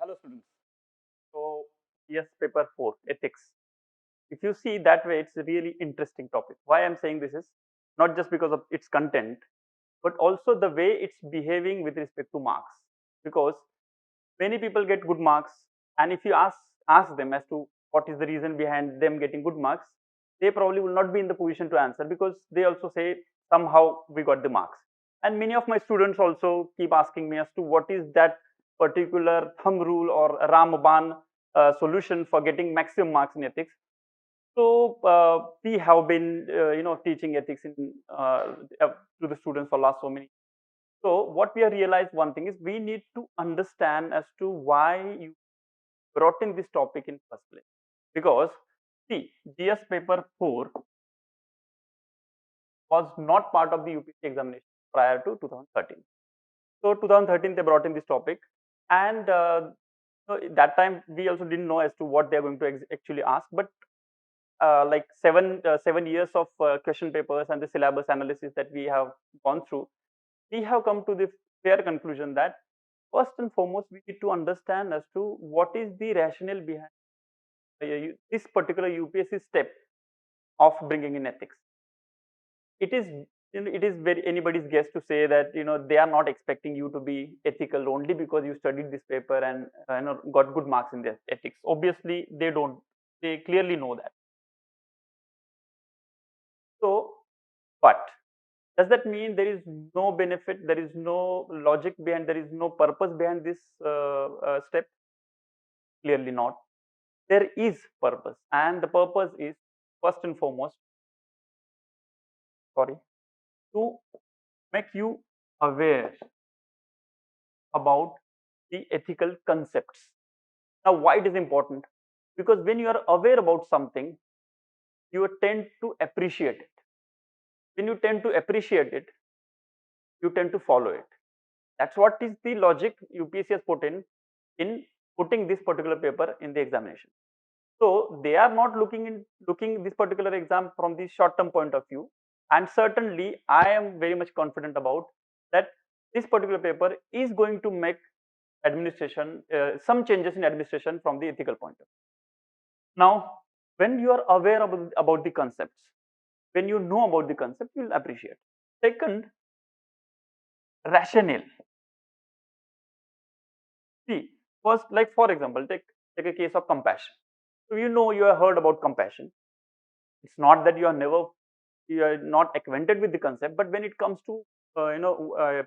Hello students. So yes, paper 4, ethics. If you see that way, it's a really interesting topic. Why I'm saying this is not just because of its content, but also the way it's behaving with respect to marks. Because many people get good marks, and if you ask them as to what is the reason behind them getting good marks, they probably will not be in the position to answer because they also say somehow we got the marks. And many of my students also keep asking me as to what is that particular thumb rule or Ramaban solution for getting maximum marks in ethics. So we have been teaching ethics to the students for last so many. So what we have realized one thing is we need to understand as to why you brought in this topic in first place. Because see, GS paper 4 was not part of the UPSC examination prior to 2013. So 2013 they brought in this topic, and so that time we also didn't know as to what they are going to actually ask. But like 7 years of question papers and the syllabus analysis that we have gone through, we have come to the fair conclusion that first and foremost we need to understand as to what is the rationale behind this particular UPSC step of bringing in ethics. It is it is very anybody's guess to say that they are not expecting you to be ethical only because you studied this paper and got good marks in their ethics. Obviously they don't. They clearly know that. So, but does that mean there is no benefit, there is no logic behind, there is no purpose behind this step? Clearly not. There is purpose, and the purpose is first and foremost, sorry, to make you aware about the ethical concepts. Now, why it is important? Because when you are aware about something, you tend to appreciate it. When you tend to appreciate it, you tend to follow it. That's what is the logic UPSC has put in putting this particular paper in the examination. So they are not looking this particular exam from the short term point of view, and certainly I am very much confident about that this particular paper is going to make administration some changes in administration from the ethical point of view. Now, when you are aware about the concepts, when you know about the concept, you will appreciate. Second, rationale. See, first, like for example, take a case of compassion. So you have heard about compassion. It's not that you are not acquainted with the concept, but when it comes to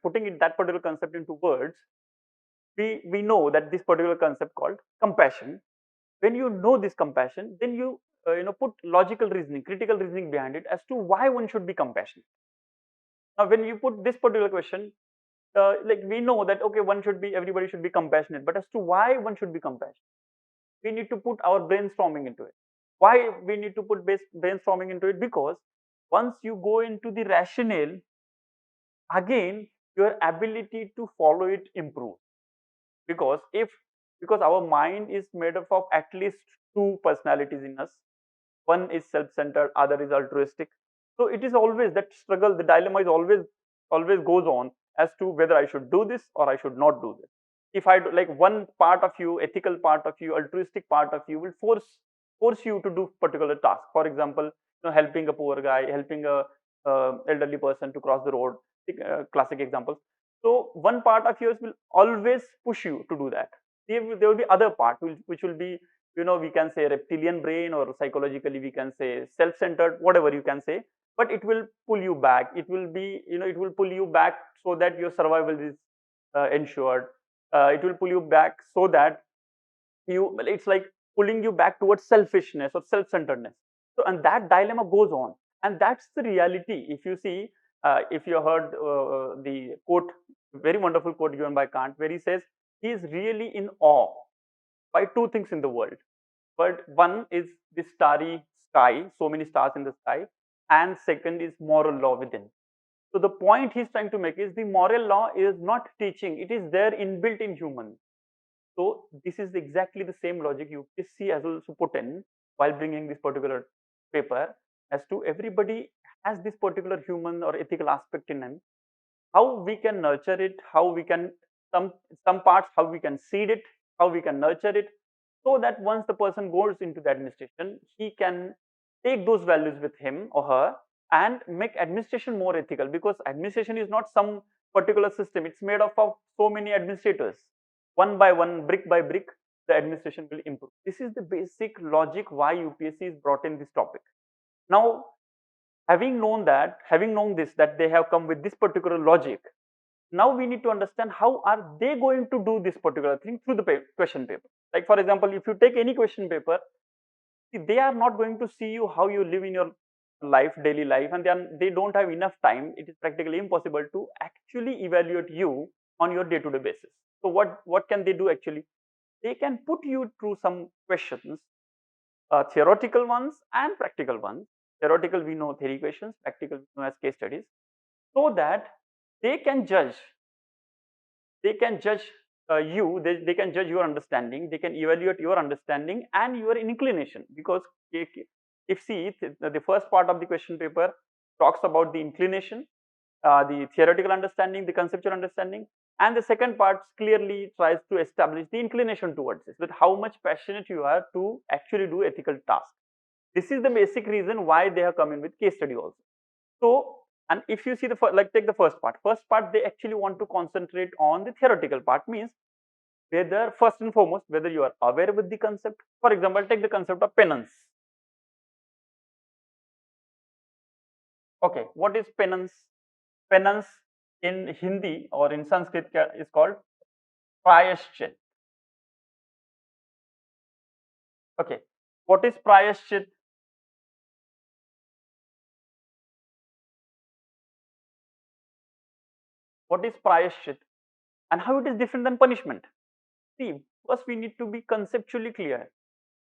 putting that particular concept into words, we know that this particular concept called compassion. When you know this compassion, then you put logical reasoning, critical reasoning behind it as to why one should be compassionate. Now, when you put this particular question, like we know that okay, everybody should be compassionate, but as to why one should be compassionate, we need to put our brainstorming into it. Why we need to put brainstorming into it? Because once you go into the rationale, again your ability to follow it improves. Because our mind is made up of at least two personalities in us. One is self-centered, other is altruistic. So it is always that struggle, the dilemma is always goes on as to whether I should do this or I should not do this. If I do, like one part of you, ethical part of you, altruistic part of you will force you to do particular task. For example, helping a poor guy, helping a elderly person to cross the road, classic examples. So one part of yours will always push you to do that. There will be other part which will be, we can say reptilian brain, or psychologically we can say self-centered, whatever you can say, but it will pull you back. It will be, it will pull you back so that your survival is ensured. It will pull you back so that it's like pulling you back towards selfishness or self-centeredness. So, and that dilemma goes on, and that's the reality. If you see, if you heard the quote, very wonderful quote given by Kant, where he says he is really in awe by two things in the world. But one is the starry sky, so many stars in the sky, and second is moral law within. So the point he's trying to make is the moral law is not teaching, it is there inbuilt in humans. So this is exactly the same logic UPSC has also put in while bringing this particular paper, as to everybody has this particular human or ethical aspect in them. How we can nurture it, how we can some parts, how we can seed it, how we can nurture it, so that once the person goes into the administration, he can take those values with him or her and make administration more ethical, because administration is not some particular system, it's made up of so many administrators. One by one, brick by brick, the administration will improve. This is the basic logic why UPSC is brought in this topic. Now, having known this, that they have come with this particular logic, now we need to understand how are they going to do this particular thing through the question paper. Like for example, if you take any question paper, they are not going to see you how you live in your life, daily life, and they don't have enough time. It is practically impossible to actually evaluate you on your day-to-day basis. So what can they do actually? They can put you through some questions, theoretical ones and practical ones. Theoretical, we know theory questions, practical we know as case studies, so that they can judge they can judge your understanding, they can evaluate your understanding and your inclination. Because if see, the first part of the question paper talks about the inclination, the theoretical understanding, the conceptual understanding, and the second part clearly tries to establish the inclination towards this, with how much passionate you are to actually do ethical tasks. This is the basic reason why they have come in with case study also. So, and if you see the like take the first part, they actually want to concentrate on the theoretical part, means whether first and foremost whether you are aware with the concept. For example, take the concept of penance. Okay, what is penance? Penance in Hindi or in Sanskrit is called prayashchit. Okay, what is prayashchit? What is prayashchit and how it is different than punishment? See, first we need to be conceptually clear.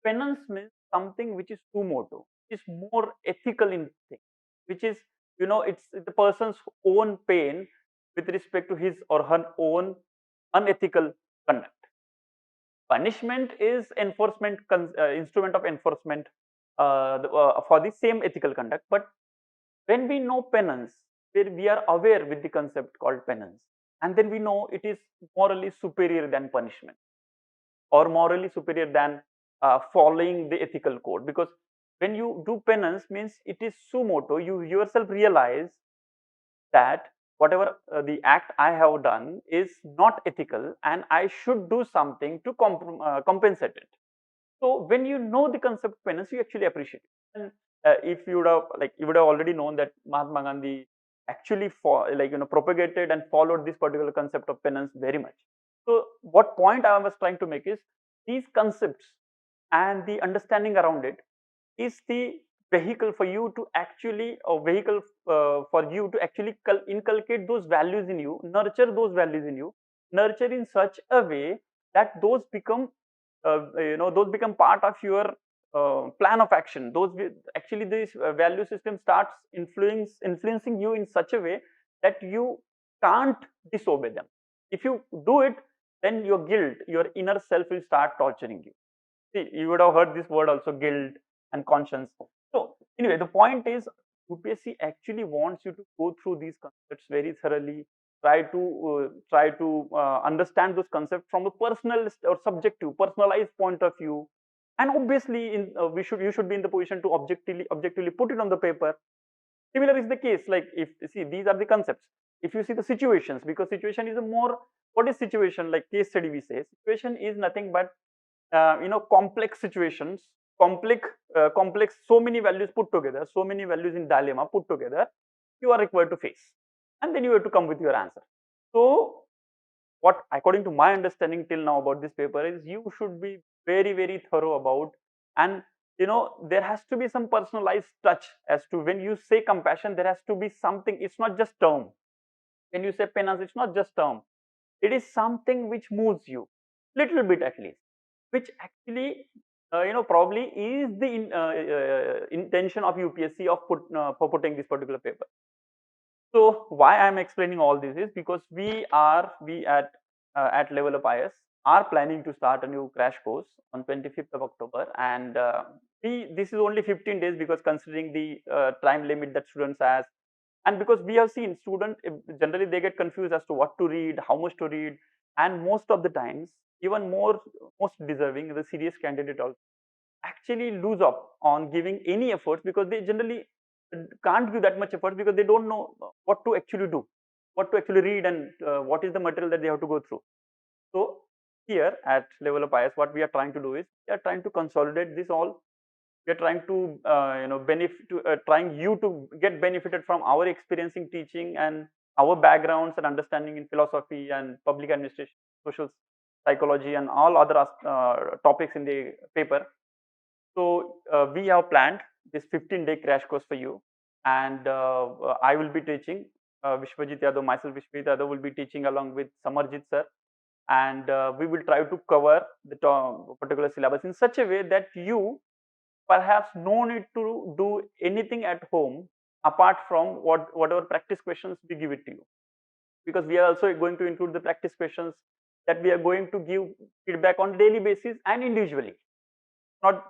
Penance means something which is sumoto, which is more ethical in thing, which is, it's the person's own pain with respect to his or her own unethical conduct. Punishment is enforcement, instrument of enforcement for the same ethical conduct. But when we know penance, where we are aware with the concept called penance, and then we know it is morally superior than punishment, or morally superior than following the ethical code. Because when you do penance, means it is sumoto, you yourself realize that whatever the act I have done is not ethical and I should do something to compensate it. So when you know the concept penance, you actually appreciate it. And if you would have already known that Mahatma Gandhi actually propagated and followed this particular concept of penance very much. So what point I was trying to make is, these concepts and the understanding around it is the vehicle for you to actually, for you to actually inculcate those values in you, nurture those values in you, nurture in such a way that those become those become part of your plan of action. Actually this value system starts influencing you in such a way that you can't disobey them. If you do it, then your guilt, your inner self will start torturing you. See, you would have heard this word also, guilt and conscience. So anyway, the point is, UPSC actually wants you to go through these concepts very thoroughly, try to understand those concepts from a personal or subjective, personalized point of view, and obviously you should be in the position to objectively put it on the paper. Similar is the case, like if see, these are the concepts. If you see the situations, because situation is a more, what is situation? Like case study, we say situation is nothing but complex situations, complex, so many values put together, so many values in dilemma put together, you are required to face, and then you have to come with your answer. So what, according to my understanding till now about this paper, is you should be very thorough about, and there has to be some personalized touch as to when you say compassion, there has to be something. It's not just term. When you say penance, it's not just term, it is something which moves you little bit at least, which actually probably is the intention of UPSC of for putting this particular paper. So why I am explaining all this is because we at Levelup IAS are planning to start a new crash course on 25th of October, and this is only 15 days, because considering the time limit that students has, and because we have seen students generally they get confused as to what to read, how much to read, and most of the times even most deserving, the serious candidate also actually lose up on giving any efforts, because they generally can't give that much effort because they don't know what to actually do, what to actually read, and what is the material that they have to go through. So here at Levelup IAS, what we are trying to do is we are trying to consolidate this all. We are trying to trying you to get benefited from our experience in teaching and our backgrounds and understanding in philosophy and public administration, social psychology, and all other topics in the paper. So we have planned this 15-day crash course for you, and I will be teaching. Vishwajeet Yadav, myself, Vishwajeet Yadav, will be teaching along with Samarjit sir, and we will try to cover the particular syllabus in such a way that you perhaps no need to do anything at home apart from whatever practice questions we give it to you, because we are also going to include the practice questions that we are going to give feedback on daily basis and individually.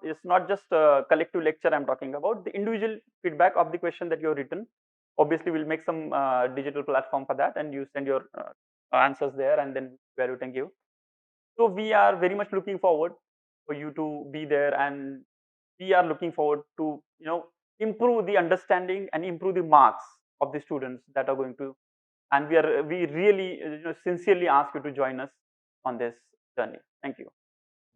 It's not just a collective lecture I'm talking about. The individual feedback of the question that you have written, obviously we'll make some digital platform for that, and you send your answers there, and then where you can give. So we are very much looking forward for you to be there, and we are looking forward to improve the understanding and improve the marks of the students that are going to, and we really sincerely ask you to join us on this journey. Thank you.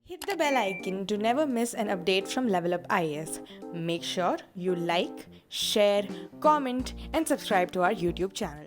Hit the bell icon to never miss an update from Levelup IAS. Make sure you like, share, comment, and subscribe to our YouTube channel.